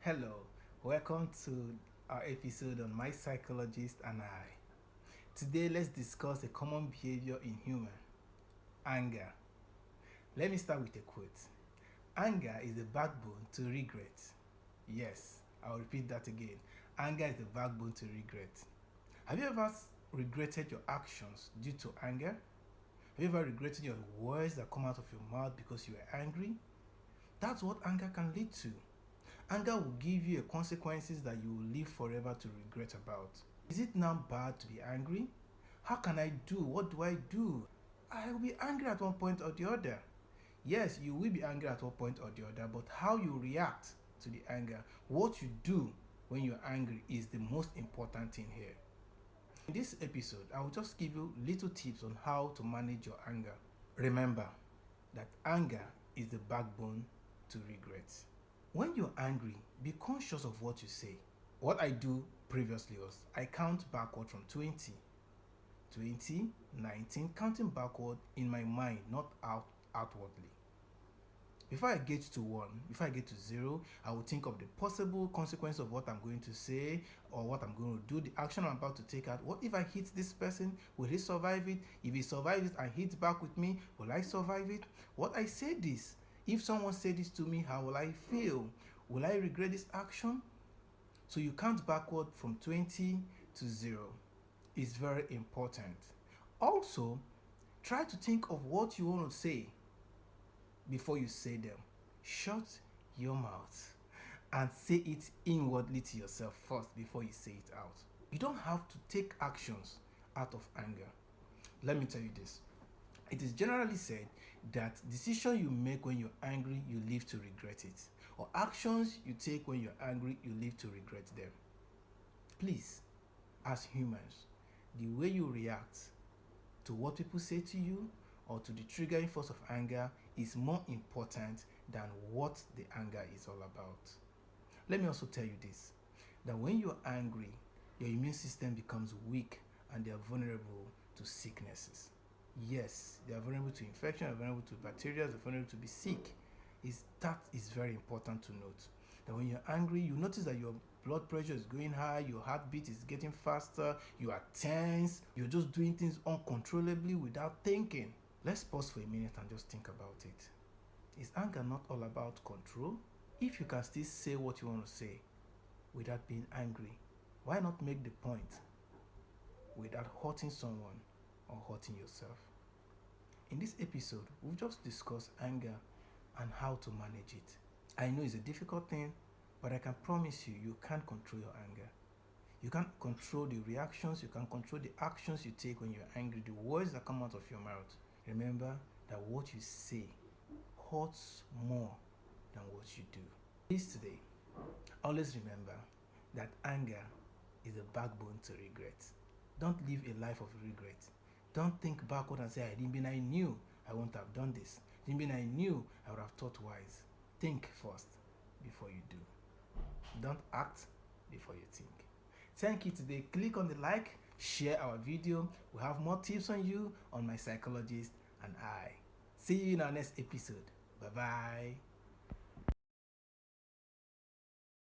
Hello, welcome to our episode on My Psychologist and I. Today, let's discuss a common behavior in human anger. Let me start with a quote. Anger is the backbone to regret. Yes, I'll repeat that again. Anger is the backbone to regret. Have you ever regretted your actions due to anger? Have you ever regretted your words that come out of your mouth because you are angry? That's what anger can lead to. Anger will give you consequences that you will live forever to regret about. Is it now bad to be angry? How can I do? What do I do? I will be angry at one point or the other. Yes, you will be angry at one point or the other, but how you react to the anger, what you do when you're angry is the most important thing here. In this episode, I will just give you little tips on how to manage your anger. Remember that anger is the backbone to regret. When you're angry, be conscious of what you say. What I do previously was I count backward from 20, 19, counting backward in my mind, not outwardly. Before I get to 1, before I get to 0, I will think of the possible consequence of what I'm going to say or what I'm going to do, the action I'm about to take out. What if I hit this person? Will he survive it? If he survives it and hits back with me, will I survive it? What I say this? If someone said this to me, how will I feel? Will I regret this action? So you count backward from 20 to 0. It's very important. Also, try to think of what you want to say before you say them. Shut your mouth and say it inwardly to yourself first before you say it out. You don't have to take actions out of anger. Let me tell you this. It is generally said that decisions you make when you're angry, you live to regret it. Or actions you take when you're angry, you live to regret them. Please, as humans, the way you react to what people say to you or to the triggering force of anger is more important than what the anger is all about. Let me also tell you this, that when you're angry, your immune system becomes weak and they are vulnerable to sicknesses. Yes, they are vulnerable to infection, they are vulnerable to bacteria, they are vulnerable to be sick. That is very important to note. That when you're angry, you notice that your blood pressure is going high, your heartbeat is getting faster, you are tense, you're just doing things uncontrollably without thinking. Let's pause for a minute and just think about it. Is anger not all about control? If you can still say what you want to say without being angry, why not make the point without hurting someone or hurting yourself? In this episode, we've just discussed anger and how to manage it. I know it's a difficult thing, but I can promise you, you can't control your anger. You can't control the reactions, you can't control the actions you take when you're angry, the words that come out of your mouth. Remember that what you say hurts more than what you do. Please today, always remember that anger is a backbone to regret. Don't live a life of regret. Don't think backward and say, I knew I wouldn't have done this. I knew I would have thought wise. Think first before you do. Don't act before you think. Thank you today. Click on the like, share our video. We have more tips on you on My Psychologist and I. See you in our next episode. Bye-bye.